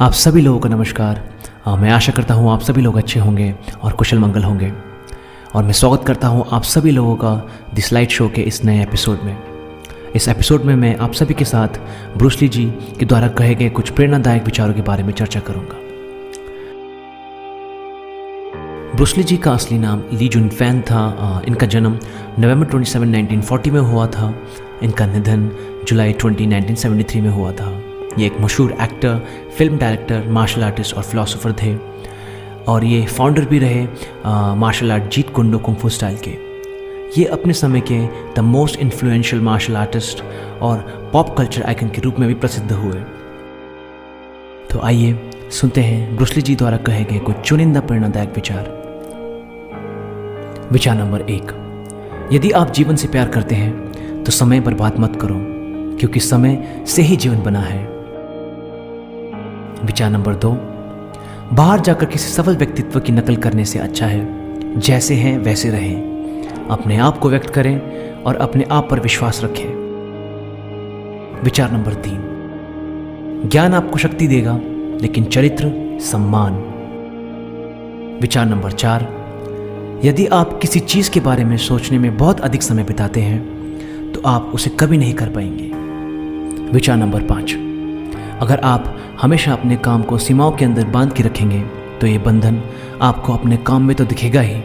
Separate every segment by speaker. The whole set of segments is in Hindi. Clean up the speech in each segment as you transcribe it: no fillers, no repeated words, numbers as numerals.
Speaker 1: आप सभी लोगों को नमस्कार। मैं आशा करता हूँ आप सभी लोग अच्छे होंगे और कुशल मंगल होंगे। और मैं स्वागत करता हूँ आप सभी लोगों का द स्लाइड शो के इस नए एपिसोड में। इस एपिसोड में मैं आप सभी के साथ ब्रूस ली जी के द्वारा कहे गए कुछ प्रेरणादायक विचारों के बारे में चर्चा करूँगा। ब्रूस ली जी का असली नाम ली जुन फैन था। इनका जन्म नवंबर 27, 1940 में हुआ था। इनका निधन जुलाई 20, 1973 में हुआ था। ये एक मशहूर actor, film director, martial artist और फिलोसोफर थे और ये फाउंडर भी रहे martial art Jeet Kune Do kung fu style के। ये अपने समय के the most influential martial artist और पॉप कल्चर आइकन के रूप में भी प्रसिद्ध हुए। तो आइए सुनते हैं ब्रूस ली जी द्वारा कहे गए कुछ चुनिंदा प्रेरणादायक विचार। विचार नंबर 1, यदि आप जीवन से प्यार करते हैं तो समय बर्बाद मत करो, क्योंकि समय से ही जीवन बना है। विचार नंबर 2, बाहर जाकर किसी सफल व्यक्तित्व की नकल करने से अच्छा है जैसे हैं वैसे रहें। अपने आप को व्यक्त करें और अपने आप पर विश्वास रखें। विचार नंबर 3, ज्ञान आपको शक्ति देगा लेकिन चरित्र सम्मान। विचार नंबर 4, यदि आप किसी चीज के बारे में सोचने में बहुत अधिक समय बिताते हैं तो आप उसे कभी नहीं कर पाएंगे। विचार नंबर 5, अगर आप हमेशा अपने काम को सीमाओं के अंदर बांध के रखेंगे तो ये बंधन आपको अपने काम में तो दिखेगा ही,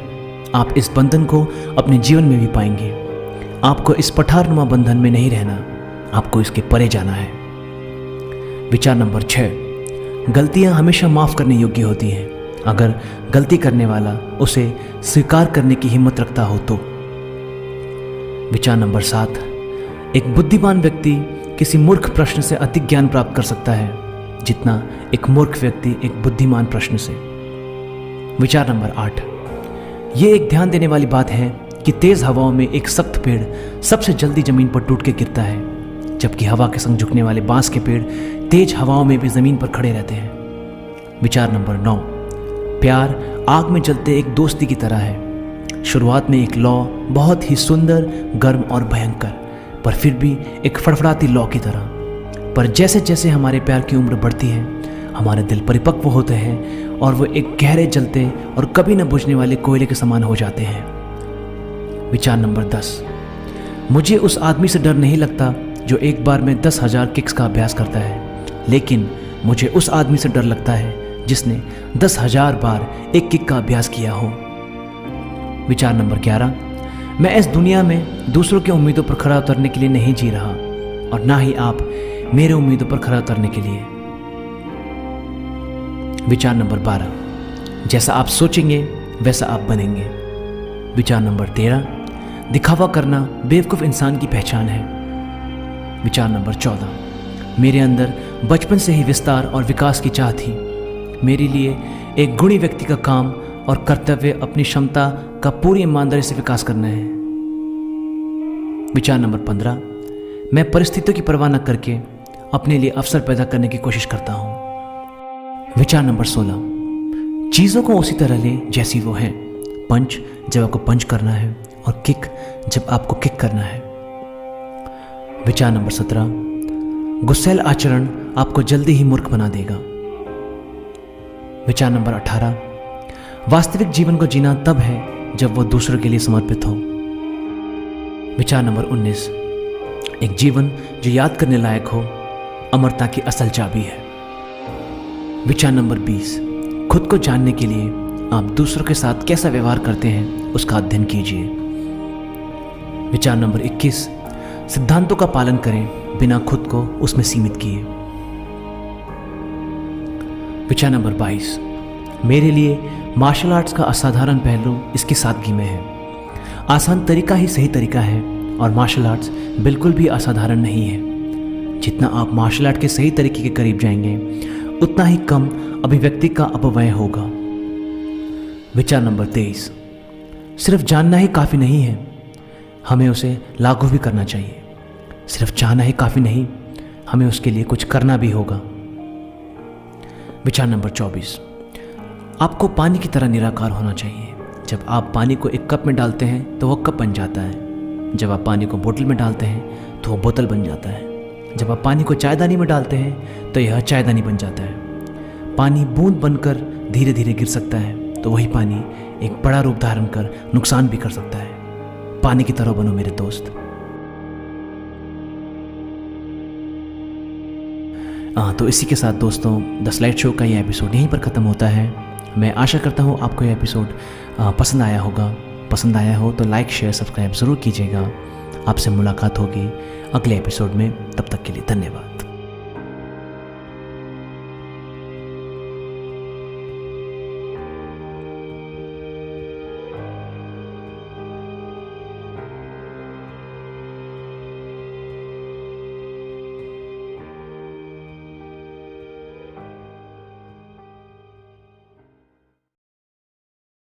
Speaker 1: आप इस बंधन को अपने जीवन में भी पाएंगे। आपको इस पठारनुमा बंधन में नहीं रहना, आपको इसके परे जाना है। विचार नंबर 6, गलतियां हमेशा माफ करने योग्य होती हैं अगर गलती करने वाला उसे स्वीकार करने की हिम्मत रखता हो तो। विचार नंबर 7, एक बुद्धिमान व्यक्ति किसी मूर्ख प्रश्न से अधिक ज्ञान प्राप्त कर सकता है जितना एक मूर्ख व्यक्ति एक बुद्धिमान प्रश्न से। विचार नंबर 8, ये एक ध्यान देने वाली बात है कि तेज हवाओं में एक सख्त पेड़ सबसे जल्दी जमीन पर टूट के गिरता है, जबकि हवा के संग झुकने वाले बांस के पेड़ तेज हवाओं में भी जमीन पर खड़े रहते हैं। विचार नंबर 9, प्यार आग में जलते एक दोस्ती की तरह है। शुरुआत में एक लौ बहुत ही सुंदर, गर्म और भयंकर, पर फिर भी एक फड़फड़ाती लौ की तरह। पर जैसे जैसे हमारे प्यार की उम्र बढ़ती है, हमारे दिल परिपक्व होते हैं और वो एक गहरे जलते और कभी न बुझने वाले कोयले के समान हो जाते हैं। विचार नंबर 10, मुझे उस आदमी से डर नहीं लगता जो एक बार में 10,000 किक्स का अभ्यास करता है, लेकिन मुझे उस आदमी से डर लगता है जिसने 10,000 बार एक किक का अभ्यास किया हो। विचार नंबर 11, मैं इस दुनिया में दूसरों की उम्मीदों पर खरा उतरने के लिए नहीं जी रहा और ना ही आप मेरे उम्मीदों पर खरा उतरने के लिए। विचार नंबर 12, जैसा आप सोचेंगे वैसा आप बनेंगे। विचार नंबर 13, दिखावा करना बेवकूफ़ इंसान की पहचान है। विचार नंबर 14, मेरे अंदर बचपन से ही विस्तार और विकास की चाह थी। मेरे लिए एक गुणी व्यक्ति का काम और कर्तव्य अपनी क्षमता का पूरी ईमानदारी से विकास करना है। विचार नंबर 15, मैं परिस्थितियों की परवाह न करके अपने लिए अवसर पैदा करने की कोशिश करता हूं। विचार नंबर 16, चीज़ों को उसी तरह लें जैसी वो हैं। पंच जब आपको पंच करना है और किक जब आपको किक करना है। विचार नंबर 17, गुस्सैल आचरण आपको जल्दी ही मूर्ख बना देगा। विचार नंबर 18, वास्तविक जीवन को जीना तब है जब वो दूसरों के लिए समर्पित हो। विचार नंबर 19, एक जीवन जो याद करने लायक हो अमरता की असल चाबी है। विचार नंबर 20, खुद को जानने के लिए आप दूसरों के साथ कैसा व्यवहार करते हैं उसका अध्ययन कीजिए। विचार नंबर 21, सिद्धांतों का पालन करें बिना खुद को उसमें सीमित किए। विचार नंबर 22, मेरे लिए मार्शल आर्ट्स का असाधारण पहलू इसकी सादगी में है। आसान तरीका ही सही तरीका है और मार्शल आर्ट्स बिल्कुल भी असाधारण नहीं है। जितना आप मार्शल आर्ट के सही तरीके के करीब जाएंगे उतना ही कम अभिव्यक्ति का अपव्यय होगा। विचार नंबर 23, सिर्फ जानना ही काफ़ी नहीं है, हमें उसे लागू भी करना चाहिए। सिर्फ चाहना ही काफ़ी नहीं, हमें उसके लिए कुछ करना भी होगा। विचार नंबर 24, आपको पानी की तरह निराकार होना चाहिए। जब आप पानी को एक कप में डालते हैं तो वह कप बन जाता है। जब आप पानी को बोतल में डालते हैं तो वह बोतल बन जाता है। जब आप पानी को चायदानी में डालते हैं तो यह चायदानी बन जाता है। पानी बूंद बनकर धीरे धीरे गिर सकता है, तो वही पानी एक बड़ा रूप धारण कर नुकसान भी कर सकता है। पानी की तरह बनो मेरे दोस्त। तो इसी के साथ दोस्तों द स्लाइड शो का ये एपिसोड यहीं पर ख़त्म होता है। मैं आशा करता हूँ आपको ये एपिसोड पसंद आया होगा। पसंद आया हो तो लाइक शेयर सब्सक्राइब ज़रूर कीजिएगा। आपसे मुलाकात होगी अगले एपिसोड में। तब तक के लिए धन्यवाद।